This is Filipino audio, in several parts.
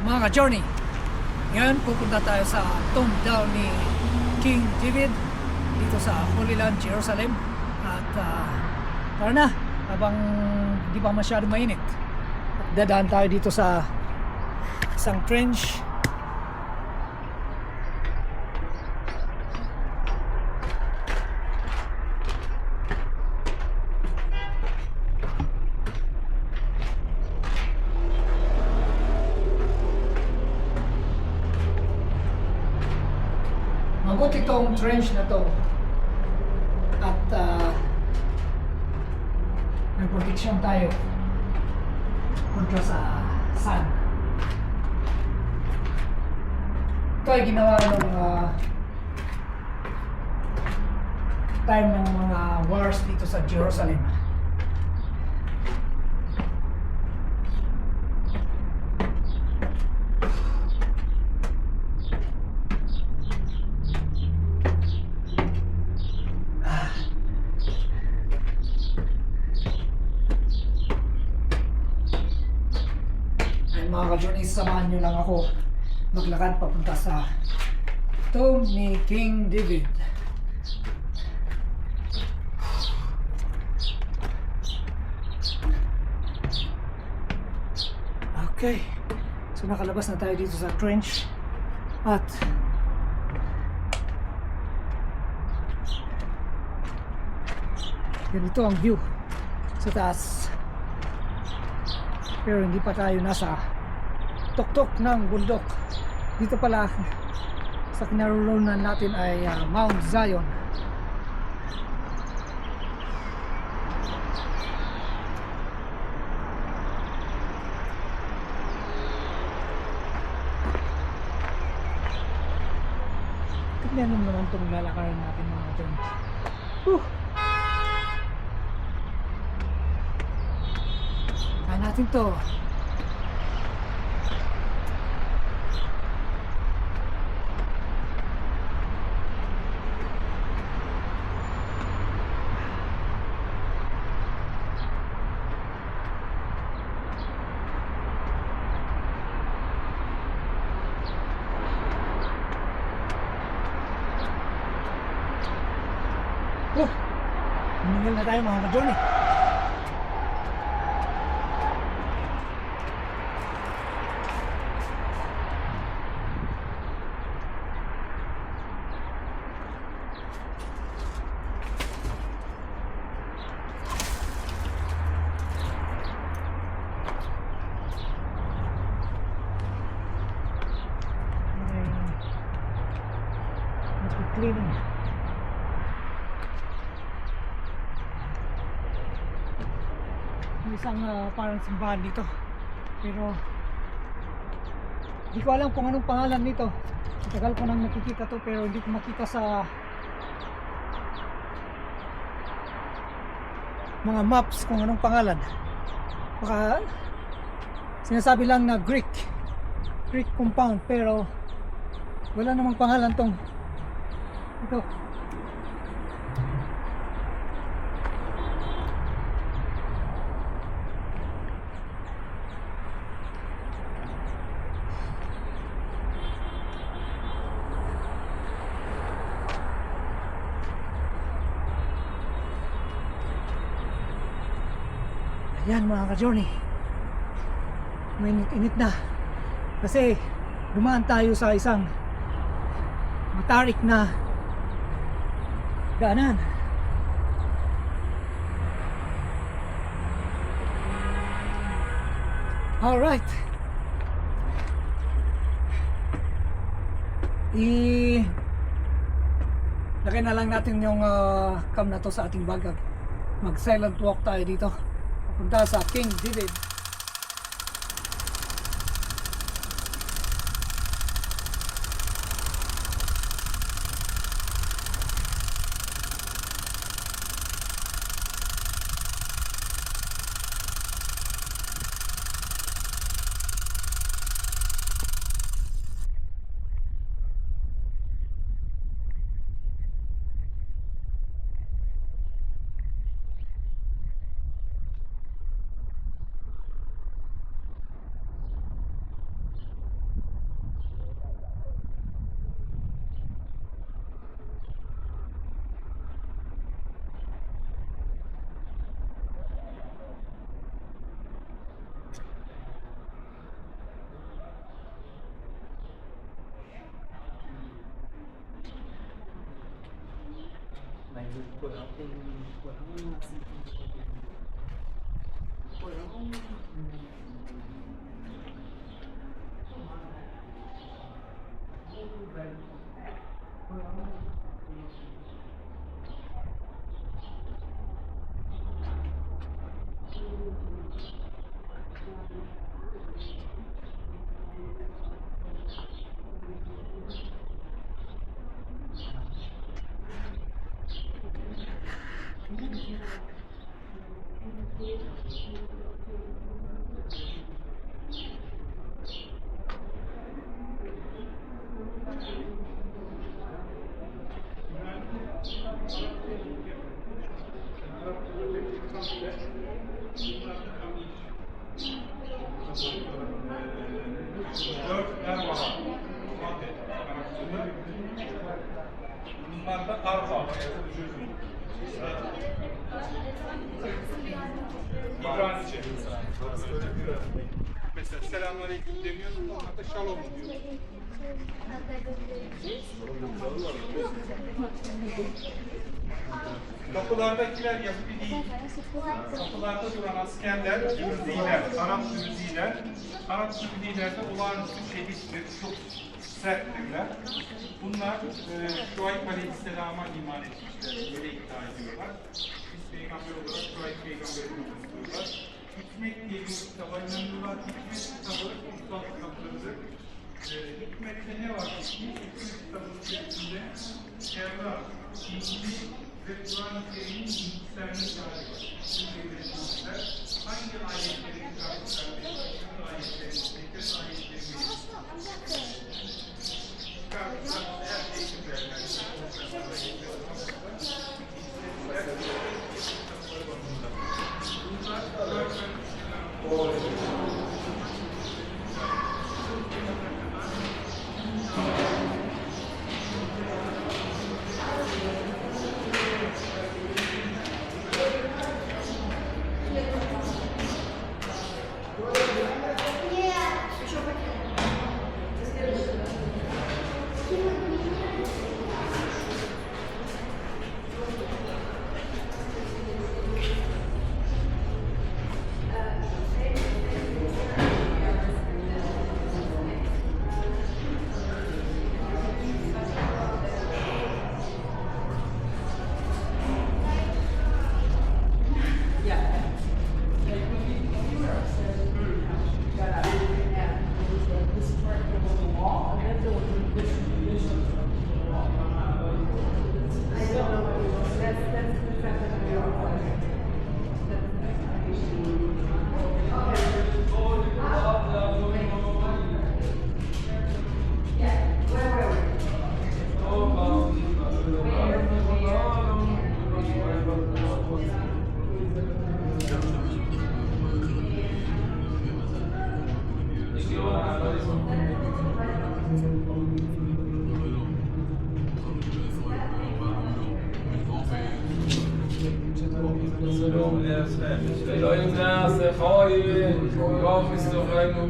Mga ka-journey, ngayon pupunta tayo sa tomb down ni King David dito sa Holy Land, Jerusalem. At tara na, habang di pa masyado mainit, at dadaan tayo dito sa isang trench. Mabuti itong trench na to at may protection tayo kontra sa sun. Ito ay ginawa ng time ng mga wars dito sa Jerusalem. Mga ka-journey, samahan nyo lang ako maglakad papunta sa tomb ni King David. Okay, so nakalabas na tayo dito sa trench at ganito ang view sa taas, pero hindi pa tayo nasa tuktok ng bundok. Dito pala sa kinaroroonan natin ay Mount Zion. Tignan naman itong lalakarin natin mga ito. Kaya natin to. Maningal na tayo mga ka-journey. Cleaning. Isang parang simbahan dito, pero hindi ko alam kung anong pangalan nito. Tagal ko nang nakikita to, pero hindi ko makita sa mga maps kung anong pangalan. Baka sinasabi lang na Greek compound, pero wala namang pangalan tong ito. Ayan mga ka-journey, may init na kasi dumaan tayo sa isang matarik na daanan. Alright, lagay na lang natin yung cam na to sa ating bag. Mag silent walk tayo dito punta sa King David. Bunlar da arpa. İbranice. Mesela selamünaleyküm demiyorsun, onlar da şalom diyor. Kapılardakiler Yahudi değil. Kapılarda duran askerler, Sürüziler, Arap Sürüziler. Arap Sürüziler de olağanüstü şehittir, çok serttirler. Bunlar Şuayb Aleyhisselam'a iman etmişler, öyle iddia ediyorlar. Biz peygamber olarak Şuayb peygamberi tutuyorlar. Hikmet diye bir kitaba inanıyorlar. Hikmet kitabı kutsal kitaplarıdır. Hikmet'te ne var? Hikmet kitabının içerisinde Tevrat, İncil ve Kur'an-ı Kerim'in bilgisayarını çağırıyor. Hangi ayetlerin çağırıyor? Hangi ayetlerin, tekrar ayetlerin çıkarttılar, her şeyi الهی الناس خائن ويوم السخن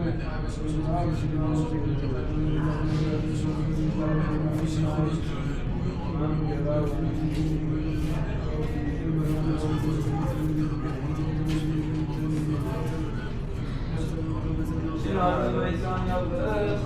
Şirazı ve İsa'nın yaptığı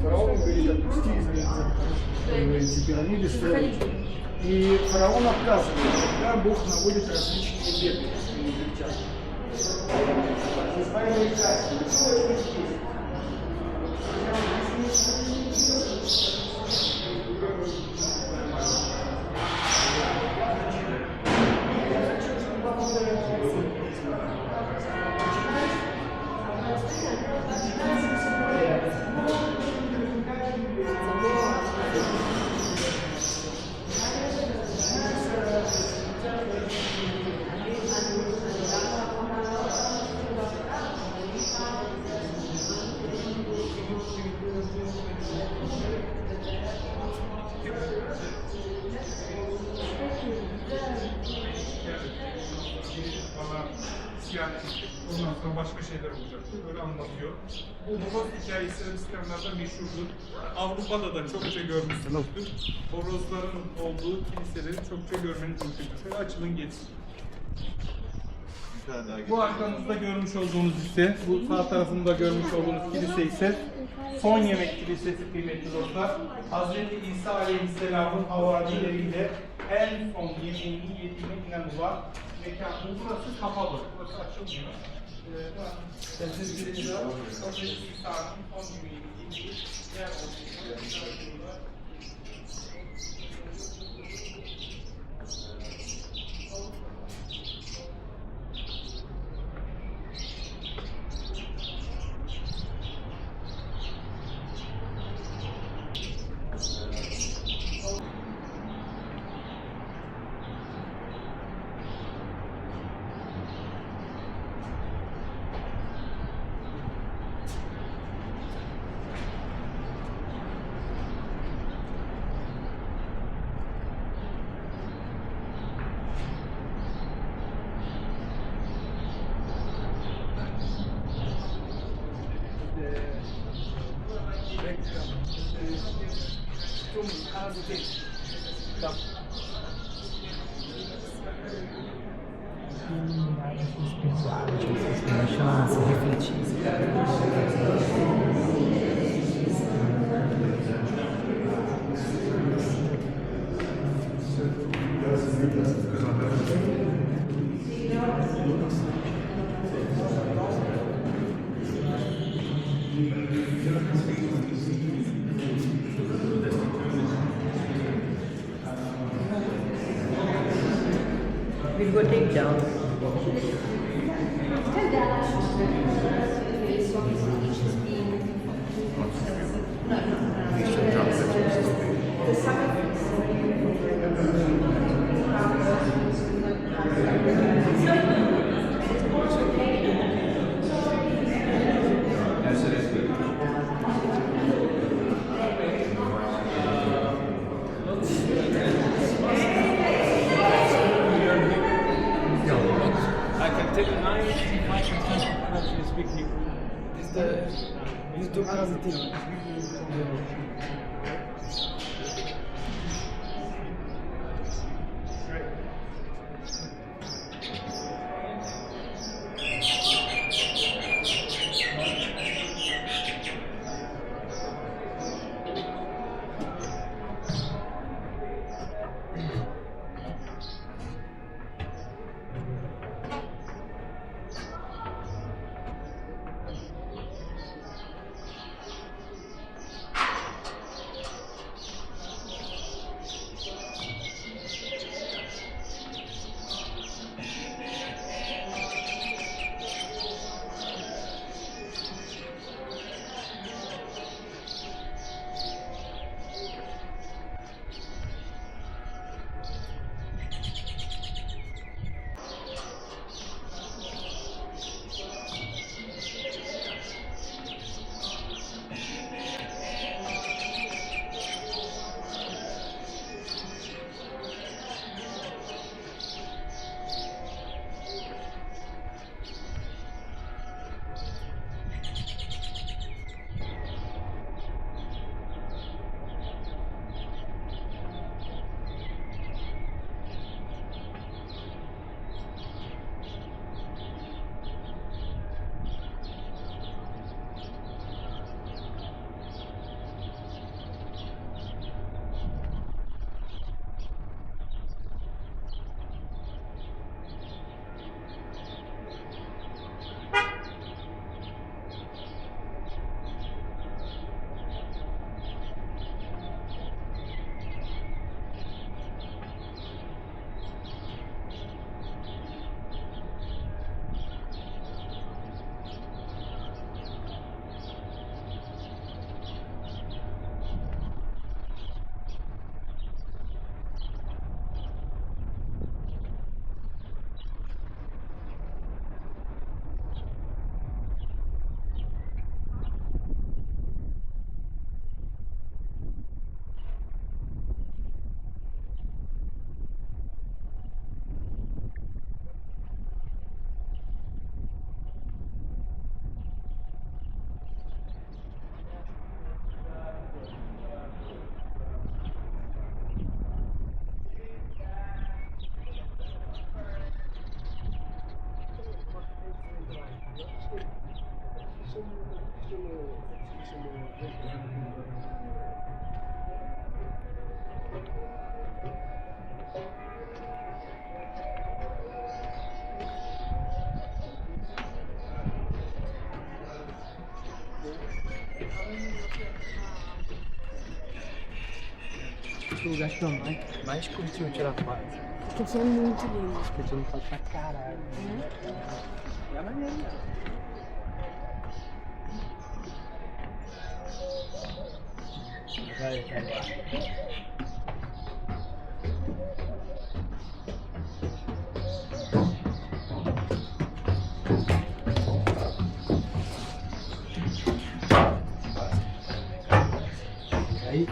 Фараон говорит, отпусти эти пирамиды, что и фараон отказывает, тогда Бог наводит различные беды на египтян. Избавили части, все это есть. Ondan sonra başka şeyler olacaktır. Böyle anlatıyor. Bu horoz hikayesi Hristiyanlarda meşhurdur. Avrupa'da da çokça görmüşsünüzdür. Horozların olduğu kiliseleri çokça görmeniz mümkündür. Şöyle açılın geçsin. Bu arkamızda görmüş olduğunuz ise, bu sağ tarafında görmüş olduğunuz kilise ise Son Yemek Kilisesi kıymetli dostlar. Hz. İsa Aleyhisselam'ın havarileriyle en son yemeğini yediğine inanılan mekan. Burası kapalı, burası açılmıyor. Hz. İsa'nın son yemeğini yediği yer olduğunu Chance, refletir. We'll go take down. I can tell you 95% actually speak Hebrew. Biz do caso tem. Tu gastou mais curtiu tirar foto. Porque são muito lindos. Porque tu não faz pra caralho. É maneiro, né? Vai, vai. Aí.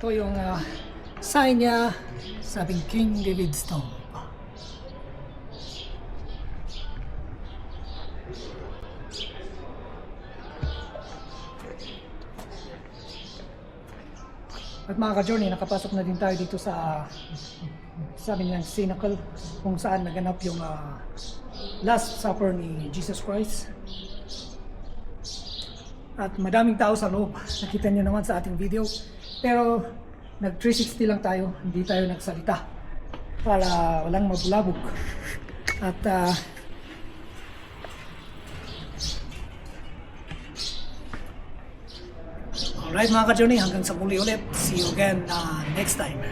Ito yung sign niya, sabing King David's Tomb. At mga ka-journey, nakapasok na din tayo dito sa sabi nilang Cenacle, kung saan naganap yung Last Supper ni Jesus Christ. At madaming tao sa loob, nakita niyo naman sa ating video. Pero nag 360 lang tayo, hindi tayo nagsalita para walang mabulabog. At alright mga ka-journey, hanggang sa muli ulit. See you again next time.